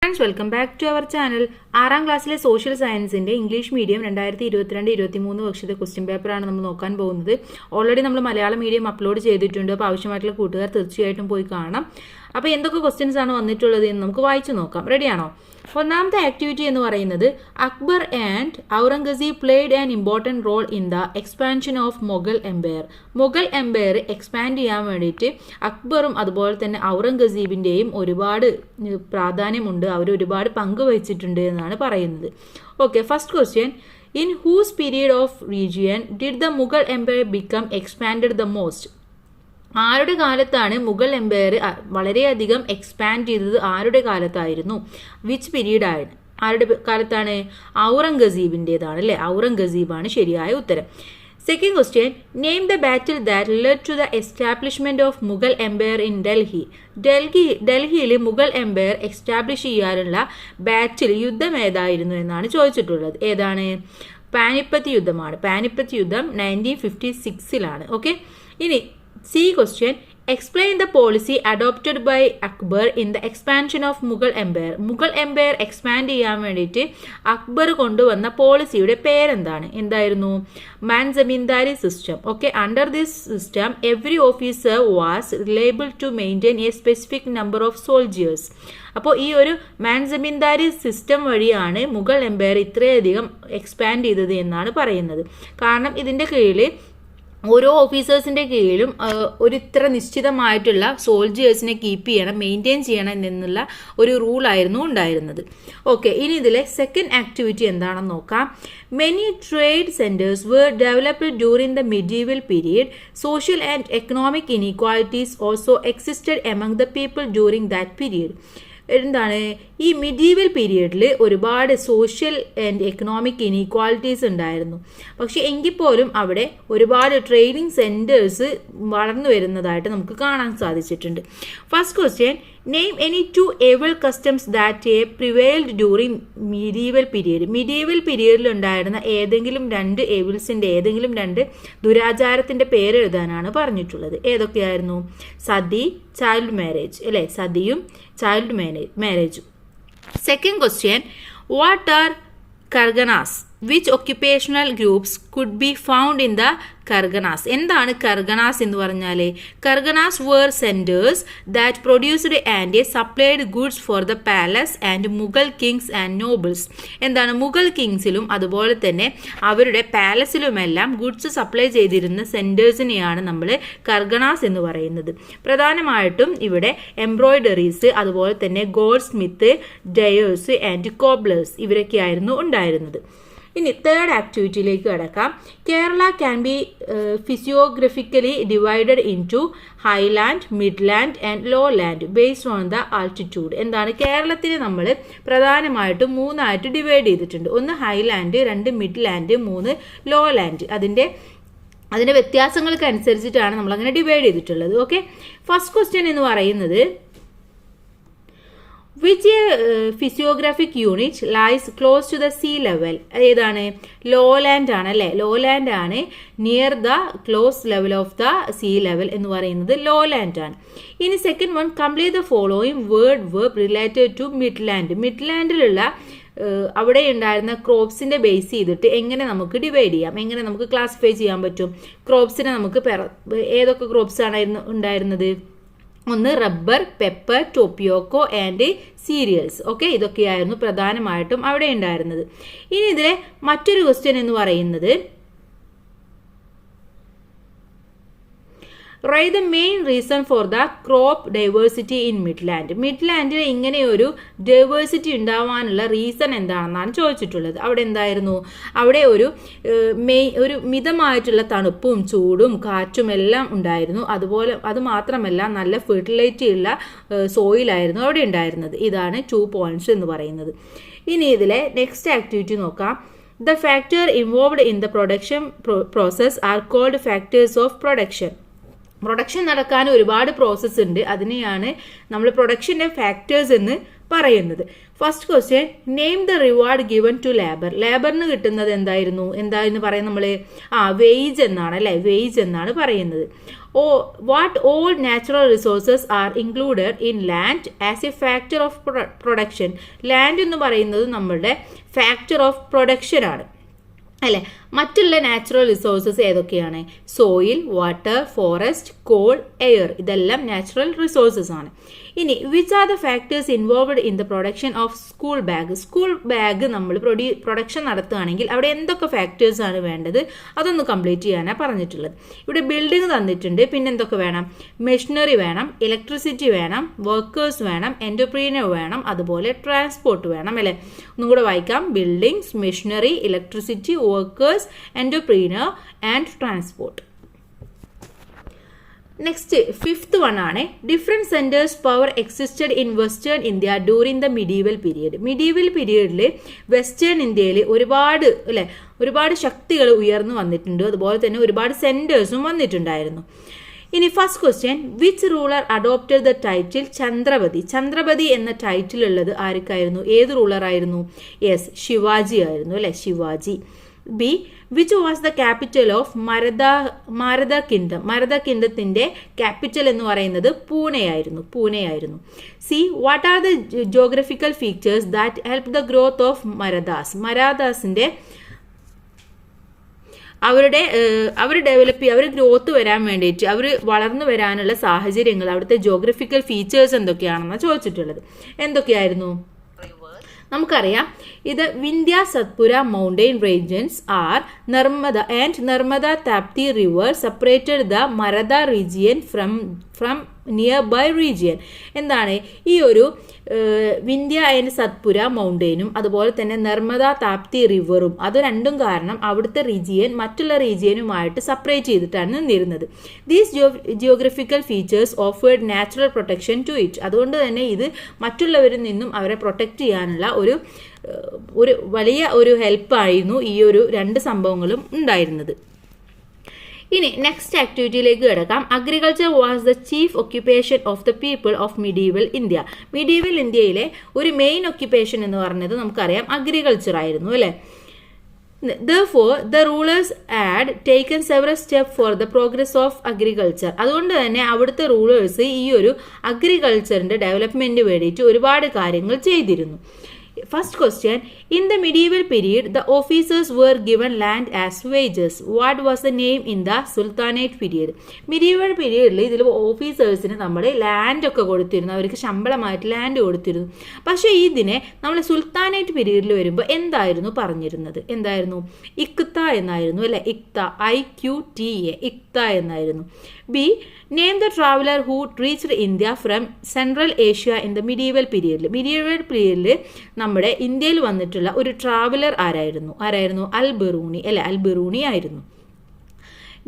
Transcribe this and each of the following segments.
Friends, welcome back to our channel. 6ാം ക്ലാസ്സിലെ social സയൻസിന്റെ ഇംഗ്ലീഷ് മീഡിയം 2022-23 വർഷത്തെ ക്വസ്റ്റ്യൻ പേപ്പറാണ് നമ്മൾ നോക്കാൻ പോകുന്നത്. ഓൾറെഡി നമ്മൾ മലയാളം മീഡിയം അപ്ലോഡ് ചെയ്തിട്ടുണ്ട്. അപ്പോൾ ആവശ്യമായിട്ടുള്ള കൂട്ടുകാർ തീർച്ചയായിട്ടും പോയി കാണാം. അപ്പോൾ എന്തൊക്കെ ക്വസ്റ്റ്യൻസ് ആണ് വന്നിട്ടുള്ളത് എന്ന് നമുക്ക് വായിച്ചു നോക്കാം. റെഡിയാണോ? ഒന്നാമത്തെ ആക്ടിവിറ്റി എന്ന് പറയുന്നത് Akbar and Aurangzeb played an important role in the expansion of Mughal empire. Mughal empire expand ചെയ്യാൻ വേണ്ടിയിട്ട് അക്ബറും അതുപോലെ തന്നെ ഔറംഗസീബിൻ്റെയും ഒരുപാട് പ്രാധാന്യമുണ്ട്, അവർ ഒരുപാട് പങ്ക് വഹിച്ചിട്ടുണ്ട് എന്നാണ് പറയുന്നത്. Okay, first question. In whose period of region did the Mughal empire become expanded the most? ആരുടെ കാലത്താണ് മുഗൾ എംപയർ വളരെയധികം എക്സ്പാൻഡ് ചെയ്തത്? ആരുടെ കാലത്തായിരുന്നു? വിച്ച് പീരീഡ് ആണ്? ആരുടെ കാലത്താണ്? ഔറംഗസീബിൻ്റെതാണ് അല്ലേ? ഔറംഗസീബാണ് ശരിയായ ഉത്തരം. Second question. Name the battle that led to the establishment of Mughal empire in Delhi. ഡൽഹിയിൽ മുഗൾ എംപയർ എസ്റ്റാബ്ലിഷ് ചെയ്യാനുള്ള ബാറ്റിൽ യുദ്ധം ഏതായിരുന്നു എന്നാണ് ചോദിച്ചിട്ടുള്ളത്. ഏതാണ്? പാനിപ്പത്ത് യുദ്ധമാണ്. പാനിപ്പത്ത് യുദ്ധം 1956-ലാണ്. ഓക്കെ, ഇനി C question. Explain the policy adopted by Akbar in the expansion of Mughal Empire. Mughal empire expand ചെയ്യാൻ വേണ്ടിയിട്ട് അക്ബർ കൊണ്ടുവന്ന പോളിസിയുടെ പേരെന്താണ്? എന്തായിരുന്നു? മാൻ ജമീന്ദാരി system. Okay, under this system every officer was liable to maintain a specific number of soldiers. അപ്പോൾ ഈ ഒരു മാൻ ജമീന്ദാരി സിസ്റ്റം വഴിയാണ് മുഗൾ എംപയർ ഇത്രയധികം എക്സ്പാൻഡ് ചെയ്തത് എന്നാണ് പറയുന്നത്. കാരണം ഇതിൻ്റെ കീഴിൽ ഓരോ ഓഫീസേഴ്സിൻ്റെ കീഴിലും ഒരു ഇത്ര നിശ്ചിതമായിട്ടുള്ള സോൾജിയേഴ്സിനെ കീപ്പ് ചെയ്യണം, മെയിൻറ്റെയിൻ ചെയ്യണം എന്നുള്ള ഒരു റൂളായിരുന്നു ഉണ്ടായിരുന്നത്. ഓക്കെ, ഇനി ഇതിലെ സെക്കൻഡ് ആക്ടിവിറ്റി എന്താണെന്ന് നോക്കാം. Many trade centres were developed during the medieval period. Social and economic inequalities also existed among the people during that period. എന്താണ്? ഈ മിഡീവൽ പീരിയഡിൽ ഒരുപാട് സോഷ്യൽ ആൻഡ് എക്കണോമിക് ഇനീക്വാലിറ്റീസ് ഉണ്ടായിരുന്നു. പക്ഷെ എങ്കിൽ പോലും അവിടെ ഒരുപാട് ട്രേഡിംഗ് സെൻറ്റേഴ്സ് വളർന്നു വരുന്നതായിട്ട് നമുക്ക് കാണാൻ സാധിച്ചിട്ടുണ്ട്. First question. Name any 2 evil customs that prevailed during medieval period. medieval പീരിയഡിൽ ഉണ്ടായിരുന്ന ഏതെങ്കിലും 2 എവിൽസിൻ്റെ ഏതെങ്കിലും 2 ദുരാചാരത്തിൻ്റെ പേര് എഴുതാനാണ് പറഞ്ഞിട്ടുള്ളത്. ഏതൊക്കെയായിരുന്നു? സതി, ചൈൽഡ് മാരേജ് അല്ലേ? സതിയും ചൈൽഡ് മാരേജും. Second question. What are karkhanas? Which occupational groups could be found in the karkhanas? എന്താണ് കർഗനാസ് എന്ന് പറഞ്ഞാൽ? Karkhanas were centres that produced and supplied goods for the palace and Mughal kings and nobles. എന്താണ്? മുഗൾ കിങ്സിലും അതുപോലെ തന്നെ അവരുടെ പാലസിലുമെല്ലാം ഗുഡ്സ് സപ്ലൈ ചെയ്തിരുന്ന സെൻറ്റേഴ്സിനെയാണ് നമ്മൾ കർഗനാസ് എന്ന് പറയുന്നത്. പ്രധാനമായിട്ടും ഇവിടെ എംബ്രോയിഡറീസ്, അതുപോലെ തന്നെ goldsmith, dyers and cobblers ഇവരൊക്കെയായിരുന്നു ഉണ്ടായിരുന്നത്. ഇനി തേർഡ് ആക്ടിവിറ്റിയിലേക്ക് കടക്കാം. Kerala can be physiographically divided into highland, midland and lowland based on the altitude. എന്താണ്? കേരളത്തിനെ നമ്മൾ പ്രധാനമായിട്ടും 3ആയിട്ട് ഡിവൈഡ് ചെയ്തിട്ടുണ്ട്. 1 ഹൈലാൻഡ്, 2 മിഡ്ലാൻഡ്, 3 ലോ ലാൻഡ്. അതിൻ്റെ വ്യത്യാസങ്ങൾക്ക് അനുസരിച്ചിട്ടാണ് നമ്മളങ്ങനെ ഡിവൈഡ് ചെയ്തിട്ടുള്ളത്. ഓക്കെ, ഫസ്റ്റ് ക്വസ്റ്റ്യൻ എന്ന് പറയുന്നത് which physiographic unit lies close to the sea level? ഏതാണ്? ലോലാൻഡ് ആണ് അല്ലേ? ലോലാൻഡ് ആണ്. Near the close level of the sea level എന്ന് പറയുന്നത് ലോലാൻഡ് ആണ്. ഇനി second one. Complete the following word verb related to midland. മിഡ്ലാൻഡിലുള്ള അവിടെ ഉണ്ടായിരുന്ന ക്രോപ്സിൻ്റെ ബേസ് ചെയ്തിട്ട് എങ്ങനെ നമുക്ക് ഡിവൈഡ് ചെയ്യാം, എങ്ങനെ നമുക്ക് ക്ലാസിഫൈ ചെയ്യാൻ പറ്റും? ക്രോപ്സിനെ നമുക്ക് ഏതൊക്കെ ക്രോപ്സ് ആണ് ഉണ്ടായിരുന്നത്? 1 rubber, pepper, tapioca and cereals. Okay, ഇതൊക്കെയായിരുന്നു പ്രധാനമായിട്ടും അവിടെ ഉണ്ടായിരുന്നത്. ഇനി ഇതിലെ മറ്റൊരു ക്വസ്റ്റ്യൻ എന്ന് പറയുന്നത് write the main reason for the crop diversity in midland. മിഡ്ലാൻഡിൽ ഇങ്ങനെ ഒരു ഡൈവേഴ്സിറ്റി ഉണ്ടാവാനുള്ള റീസൺ എന്താണെന്നാണ് ചോദിച്ചിട്ടുള്ളത്. അവിടെ എന്തായിരുന്നു? അവിടെ ഒരു മിതമായിട്ടുള്ള തണുപ്പും ചൂടും കാറ്റും എല്ലാം ഉണ്ടായിരുന്നു. അതുപോലെ അത് മാത്രമല്ല നല്ല ഫെർട്ടിലിറ്റി ഉള്ള സോയിലായിരുന്നു അവിടെ ഉണ്ടായിരുന്നത്. ഇതാണ് 2 പോയിന്റ്സ് എന്ന് പറയുന്നത്. ഇനി ഇതിലെ നെക്സ്റ്റ് ആക്ടിവിറ്റി നോക്കാം. The factor involved in the production process are called factors of production. Production നടക്കാൻ ഒരുപാട് പ്രോസസ്സ് ഉണ്ട്. അതിനെയാണ് നമ്മൾ പ്രൊഡക്ഷൻ്റെ ഫാക്ടേഴ്സ് എന്ന് പറയുന്നത്. First question, name the reward given to labour. ലേബറിന് കിട്ടുന്നത് എന്താന്ന് പറയുന്നത് നമ്മൾ വേജ് എന്നാണ് അല്ലെ, വേജ് എന്നാണ് പറയുന്നത്. What all natural resources are included in land as A factor of production. Land എന്ന് പറയുന്നത് നമ്മളുടെ ഫാക്ടർ ഓഫ് പ്രൊഡക്ഷൻ ആണ് അല്ലെ. മറ്റുള്ള നാച്ചുറൽ റിസോഴ്സസ് ഏതൊക്കെയാണ്? Soil, water, forest, call, air, ഇതെല്ലാം നാച്ചുറൽ റിസോഴ്സസ് ആണ്. ഇനി which are the factors involved in the production of school bag. School bag നമ്മൾ പ്രൊഡക്ഷൻ നടത്തുകയാണെങ്കിൽ അവിടെ എന്തൊക്കെ ഫാക്ടേഴ്സ് ആണ് വേണ്ടത് അതൊന്ന് കംപ്ലീറ്റ് ചെയ്യാനാണ് പറഞ്ഞിട്ടുള്ളത്. ഇവിടെ ബിൽഡിംഗ് തന്നിട്ടുണ്ട്, പിന്നെ എന്തൊക്കെ വേണം? മെഷീനറി വേണം, ഇലക്ട്രിസിറ്റി വേണം, വർക്കേഴ്സ് വേണം, എന്റർപ്രീനർ വേണം, അതുപോലെ ട്രാൻസ്പോർട്ട് വേണം അല്ലെ. ഒന്നും കൂടെ വായിക്കാം. Buildings, machinery, electricity, workers, entrepreneur and transport. Next fifth one ആണ്, different centres power existed in western India during the medieval period. Medieval പീരിയഡിൽ വെസ്റ്റേൺ ഇന്ത്യയിൽ ഒരുപാട് ശക്തികൾ ഉയർന്നു വന്നിട്ടുണ്ട്, അതുപോലെ തന്നെ ഒരുപാട് സെന്റേഴ്സും വന്നിട്ടുണ്ടായിരുന്നു. ഇനി first question, which ruler adopted the title Chandrapathi. Chandrapathi എന്ന ടൈറ്റിൽ ഉള്ളത് ആർക്കായിരുന്നു? ഏത് റൂളർ ആയിരുന്നു? യെസ്, ശിവാജി ആയിരുന്നു അല്ലെ, Shivaji. B, which was the capital of Maratha kingdom. Maratha കിങ്ഡത്തിന്റെ ക്യാപിറ്റൽ എന്ന് പറയുന്നത് പൂനെ ആയിരുന്നു. C, what are the geographical features that help the growth of Marathas. മരാദാസിന്റെ അവർ ഡെവലപ്പ് ചെയ്യുക, അവർ ഗ്രോത്ത് വരാൻ വേണ്ടിയിട്ട്, അവർ വളർന്നു വരാനുള്ള സാഹചര്യങ്ങൾ, അവിടുത്തെ ജോഗ്രഫിക്കൽ ഫീച്ചേഴ്സ് എന്തൊക്കെയാണെന്നാണ് ചോദിച്ചിട്ടുള്ളത്. എന്തൊക്കെയായിരുന്നു? നമുക്കറിയാം, ഇത് Vindhya Satpura mountain ranges are Narmada Tapti river separated the Maratha region from nearby region. എന്താണ് ഈ ഒരു വിന്ധ്യ ആൻഡ് സത്പുര മൗണ്ടെയിനും അതുപോലെ തന്നെ നർമ്മദ താപ്തി റിവറും, അത് രണ്ടും കാരണം അവിടുത്തെ റീജിയൻ മറ്റുള്ള റീജിയനുമായിട്ട് സെപ്പറേറ്റ് ചെയ്തിട്ടാണ് നിന്നിരുന്നത്. These geographical features offered natural protection to it. അതുകൊണ്ട് തന്നെ ഇത് മറ്റുള്ളവരിൽ നിന്നും അവരെ പ്രൊട്ടക്റ്റ് ചെയ്യാനുള്ള ഒരു വലിയ ഒരു ഹെൽപ്പായിരുന്നു ഈ ഒരു രണ്ട് സംഭവങ്ങളും ഉണ്ടായിരുന്നത്. ഇനി നെക്സ്റ്റ് ആക്ടിവിറ്റിയിലേക്ക് കിടക്കാം. Agriculture was the chief occupation of the people of medieval India. Medieval ഇന്ത്യയിലെ ഒരു മെയിൻ ഒക്യുപ്പേഷൻ എന്ന് പറഞ്ഞത് നമുക്കറിയാം അഗ്രികൾച്ചർ ആയിരുന്നു അല്ലെ. Therefore, the rulers had taken several steps for the progress of agriculture. അതുകൊണ്ട് തന്നെ അവിടുത്തെ റൂളേഴ്സ് ഈ ഒരു അഗ്രികൾച്ചറിന്റെ ഡെവലപ്മെന്റിന് വേണ്ടിയിട്ട് ഒരുപാട് കാര്യങ്ങൾ ചെയ്തിരുന്നു. First question, in the medieval period, the officers were given land as wages. What was the name in the Sultanate period? Medieval period ഇതിൽ ഓഫീസേഴ്സിന് നമ്മൾ ലാൻഡ് ഒക്കെ കൊടുത്തിരുന്നു, അവർക്ക് ശമ്പളമായിട്ട് ലാൻഡ് കൊടുത്തിരുന്നു. പക്ഷേ ഇതിനെ നമ്മൾ സുൽത്താനേറ്റ് പീരീഡിൽ വരുമ്പോൾ എന്തായിരുന്നു പറഞ്ഞിരുന്നത്? എന്തായിരുന്നു? ഇക്ത എന്നായിരുന്നു അല്ലെ. ഇക്ത, IQTA, ഇക്ത എന്നായിരുന്നു. B, name the traveller who reached India from central Asia in the medieval പീരീഡിൽ. മിഡീവൽ പീരീഡിൽ നമ്മുടെ ഇന്ത്യയിൽ വന്നിട്ടുള്ള ഒരു ട്രാവലർ ആരായിരുന്നു? അൽ ബിറൂണി അല്ലെ, അൽ ബിറൂണി ആയിരുന്നു.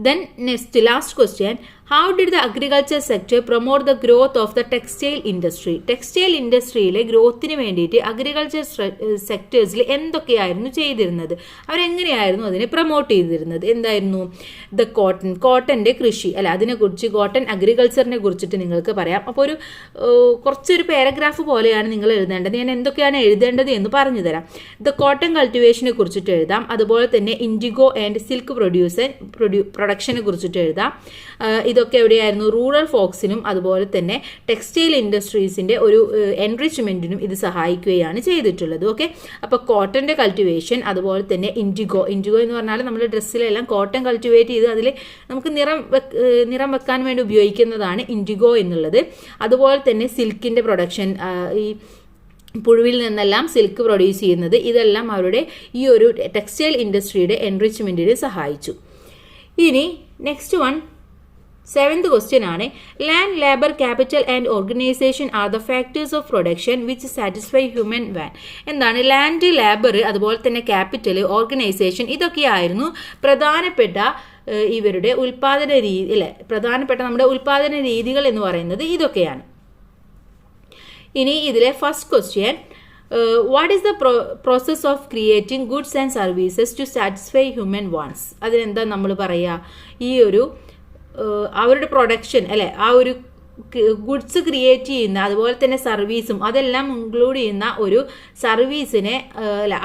Then next last question, how did the agriculture sector promote the growth of the textile industry? Textile ഇൻഡസ്ട്രിയിലെ ഗ്രോത്തിന് വേണ്ടിയിട്ട് അഗ്രികൾച്ചർ സെക്ടേഴ്സിൽ എന്തൊക്കെയായിരുന്നു ചെയ്തിരുന്നത്? അവരെങ്ങനെയായിരുന്നു അതിനെ പ്രൊമോട്ട് ചെയ്തിരുന്നത്? എന്തായിരുന്നു? ദ കോട്ടൻ്റെ കൃഷി അല്ലെ, അതിനെക്കുറിച്ച് കോട്ടൺ അഗ്രികൾച്ചറിനെ കുറിച്ചിട്ട് നിങ്ങൾക്ക് പറയാം. അപ്പോൾ കുറച്ചൊരു പാരഗ്രാഫ് പോലെയാണ് നിങ്ങൾ എഴുതേണ്ടത്. ഞാൻ എന്തൊക്കെയാണ് എഴുതേണ്ടത് എന്ന് പറഞ്ഞു തരാം. ദ കോട്ടൺ കൾട്ടിവേഷനെ കുറിച്ചിട്ട് എഴുതാം, അതുപോലെ തന്നെ ഇൻഡിഗോ ആൻഡ് സിൽക്ക് പ്രൊഡക്ഷനെ കുറിച്ചിട്ട് എഴുതാം. ഇതൊക്കെ എവിടെയായിരുന്നു? റൂറൽ ഫോക്സിനും അതുപോലെ തന്നെ ടെക്സ്റ്റൈൽ ഇൻഡസ്ട്രീസിന്റെ ഒരു എൻറിച്ച്മെന്റിനും ഇത് സഹായിക്കുകയാണ് ചെയ്തിട്ടുള്ളത്. ഓക്കെ, അപ്പോൾ കോട്ടന്റെ കൾട്ടിവേഷൻ, അതുപോലെ തന്നെ ഇൻഡിഗോ എന്ന് പറഞ്ഞാൽ നമ്മൾ ഡ്രസ്സിലെല്ലാം കോട്ടൺ കൾട്ടിവേറ്റ് ചെയ്ത് അതിൽ നമുക്ക് നിറം വെക്കാൻ വേണ്ടി ഉപയോഗിക്കുന്നതാണ് ഇൻഡിഗോ എന്നുള്ളത്. അതുപോലെ തന്നെ സിൽക്കിന്റെ പ്രൊഡക്ഷൻ, ഈ പുഴുവിൽ നിന്നെല്ലാം സിൽക്ക് പ്രൊഡ്യൂസ് ചെയ്യുന്നത്, ഇതെല്ലാം അവരുടെ ഈ ഒരു ടെക്സ്റ്റൈൽ ഇൻഡസ്ട്രിയുടെ എൻറിച്ച്മെന്റിന് സഹായിച്ചു. ഇനി നെക്സ്റ്റ് വൺ, 7th ക്വസ്റ്റ്യൻ ആണ്, land, labour, capital and organisation are the factors of production which satisfy human van. എന്താണ്? ലാൻഡ്, ലേബർ, അതുപോലെ തന്നെ ക്യാപിറ്റൽ, ഓർഗനൈസേഷൻ, ഇതൊക്കെയായിരുന്നു പ്രധാനപ്പെട്ട ഇവരുടെ ഉൽപാദന രീതി അല്ലെ, പ്രധാനപ്പെട്ട നമ്മുടെ ഉൽപാദന രീതികൾ എന്ന് പറയുന്നത് ഇതൊക്കെയാണ്. ഇനി ഇതിലെ first question, what is the process of creating goods and services to satisfy human wants? അതിനെന്താ നമ്മൾ പറയുക? ഈ ഒരു അവരുടെ പ്രൊഡക്ഷൻ അല്ലെ, ആ ഒരു ഗുഡ്സ് ക്രിയേറ്റ് ചെയ്യുന്ന അതുപോലെ തന്നെ സർവീസും അതെല്ലാം ഇൻക്ലൂഡ് ചെയ്യുന്ന ഒരു സർവീസിനെ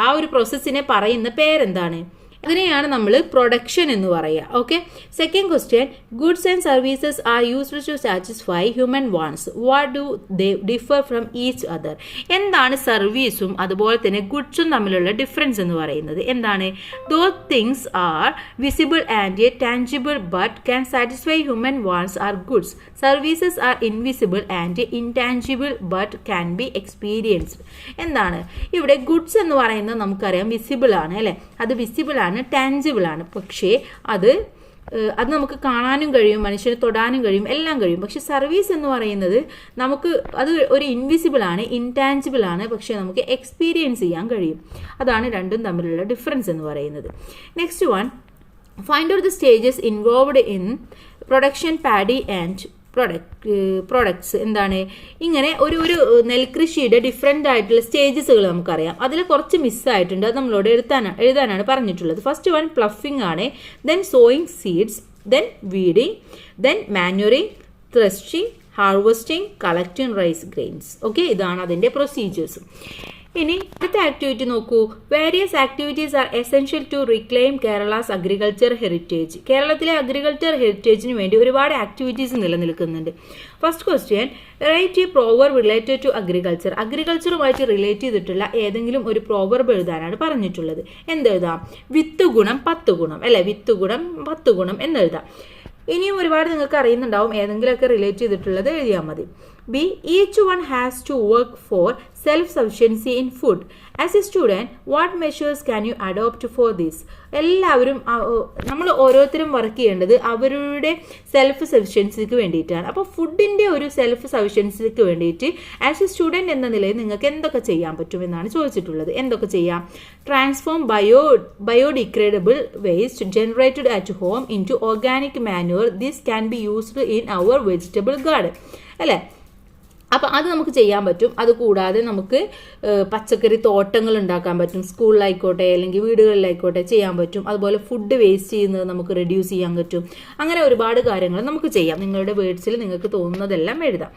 ആ ഒരു പ്രോസസ്സിനെ പറയുന്ന പേരെന്താണ്? അതിനെയാണ് നമ്മൾ പ്രൊഡക്ഷൻ എന്ന് പറയുക. Okay. Second question, goods and services are used to satisfy human wants. What do they differ from each other? എന്താണ് സർവീസും അതുപോലെ തന്നെ ഗുഡ്സും തമ്മിലുള്ള ഡിഫറൻസ് എന്ന് പറയുന്നത്? എന്താണ്? Those things are visible and tangible but can satisfy human wants are goods. Services are invisible and intangible but can be experienced. എന്താണ് ഇവിടെ? ഗുഡ്സ് എന്ന് പറയുന്നത് നമുക്കറിയാം വിസിബിൾ ആണ് അല്ലേ, അത് വിസിബിൾ ആണ്, ടാഞ്ചിബിൾ ആണ്. പക്ഷേ അത് നമുക്ക് കാണാനും കഴിയും, മനുഷ്യന് തൊടാനും കഴിയും, എല്ലാം കഴിയും. പക്ഷെ സർവീസ് എന്ന് പറയുന്നത് നമുക്ക് അത് ഒരു ഇൻവിസിബിൾ ആണ്, ഇൻടാഞ്ചിബിൾ ആണ്, പക്ഷെ നമുക്ക് എക്സ്പീരിയൻസ് ചെയ്യാൻ കഴിയും. അതാണ് രണ്ടും തമ്മിലുള്ള ഡിഫറൻസ് എന്ന് പറയുന്നത്. Next one, find out the stages involved in production paddy and products. എന്താണ്? ഇങ്ങനെ ഒരു നെൽകൃഷിയുടെ ഡിഫറെൻ്റ് ആയിട്ടുള്ള സ്റ്റേജസുകൾ നമുക്കറിയാം. അതിൽ കുറച്ച് മിസ്സായിട്ടുണ്ട്, അത് നമ്മളോട് എഴുതാനാണ് പറഞ്ഞിട്ടുള്ളത്. ഫസ്റ്റ് വൺ പ്ലഫിംഗ് ആണ്, then sowing seeds, then weeding, then manuring, threshing, harvesting, collecting rice grains. Okay, ഇതാണ് അതിൻ്റെ പ്രൊസീജിയേഴ്സ്. ഇനി അടുത്ത ആക്ടിവിറ്റി നോക്കൂ. Various activities are essential to reclaim Kerala's agriculture heritage. കേരളത്തിലെ അഗ്രികൾച്ചർ ഹെറിറ്റേജിന് വേണ്ടി ഒരുപാട് ആക്ടിവിറ്റീസ് നിലനിൽക്കുന്നുണ്ട്. First question, write a proverb related to agriculture. അഗ്രികൾച്ചറുമായിട്ട് റിലേറ്റ് ചെയ്തിട്ടുള്ള ഏതെങ്കിലും ഒരു പ്രോവർബ് എഴുതാനാണ് പറഞ്ഞിട്ടുള്ളത്. എന്തെഴുതാം? വിത്ത് ഗുണം 10 ഗുണം അല്ലെ, വിത്ത് ഗുണം 10 ഗുണം എന്നെഴുതാം. ഇനിയും ഒരുപാട് നിങ്ങൾക്ക് അറിയുന്നുണ്ടാവും, ഏതെങ്കിലുമൊക്കെ റിലേറ്റ് ചെയ്തിട്ടുള്ളത് എഴുതിയാൽ മതി. B, each one has to work for self sufficiency in food. As a student, what measures can you adopt for this? എല്ലാവരും നമ്മൾ ഓരോരുത്തരും വർക്ക് ചെയ്യേണ്ടത് അവരുടെ സെൽഫ് സഫിഷ്യൻസിക്ക് വേണ്ടിയിട്ടാണ്. അപ്പോൾ ഫുഡിൻ്റെ ഒരു സെൽഫ് സഫിഷ്യൻസിക്ക് വേണ്ടിയിട്ട് ആസ് എ സ്റ്റുഡൻറ് എന്ന നിലയിൽ നിങ്ങൾക്ക് എന്തൊക്കെ ചെയ്യാൻ പറ്റുമെന്നാണ് ചോദിച്ചിട്ടുള്ളത്. എന്തൊക്കെ ചെയ്യാം? Transform biodegradable waste generated at home into organic manure. This can be used in our vegetable garden അല്ലേ. അപ്പം അത് നമുക്ക് ചെയ്യാൻ പറ്റും. അതുകൂടാതെ നമുക്ക് പച്ചക്കറി തോട്ടങ്ങൾ ഉണ്ടാക്കാൻ പറ്റും, സ്കൂളിലായിക്കോട്ടെ അല്ലെങ്കിൽ വീടുകളിലായിക്കോട്ടെ ചെയ്യാൻ പറ്റും. അതുപോലെ ഫുഡ് വേസ്റ്റ് ചെയ്യുന്നത് നമുക്ക് റെഡ്യൂസ് ചെയ്യാൻ പറ്റും. അങ്ങനെ ഒരുപാട് കാര്യങ്ങൾ നമുക്ക് ചെയ്യാം. നിങ്ങളുടെ വേർഡ്സിൽ നിങ്ങൾക്ക് തോന്നുന്നതെല്ലാം എഴുതാം.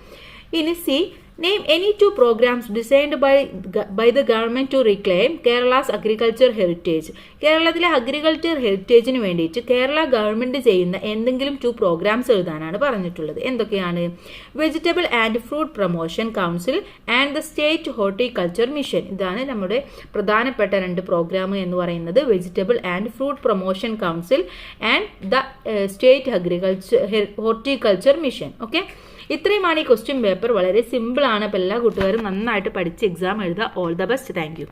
ഇനി C, name any 2 programs designed by the government to reclaim Kerala's agriculture heritage. കേരളത്തിലെ അഗ്രികൾച്ചർ ഹെറിറ്റേജിന് വേണ്ടിയിട്ട് കേരള ഗവൺമെന്റ് ചെയ്യുന്ന എന്തെങ്കിലും 2 പ്രോഗ്രാംസ് എഴുതാനാണ് പറഞ്ഞിട്ടുള്ളത്. എന്തൊക്കെയാണ്? Vegetable and fruit promotion council and the state horticulture mission. ഇതാണ് നമ്മുടെ പ്രധാനപ്പെട്ട 2 പ്രോഗ്രാം എന്ന് പറയുന്നത്. Vegetable and fruit promotion council and the state horticulture mission. Okay, ഇത്രയുമാണ് ഈ ക്വസ്റ്റ്യൻ പേപ്പർ. വളരെ സിമ്പിൾ ആണ്. അപ്പോൾ എല്ലാ കൂട്ടുകാരും നന്നായിട്ട് പഠിച്ച് എക്സാം എഴുതുക. All the best. Thank you.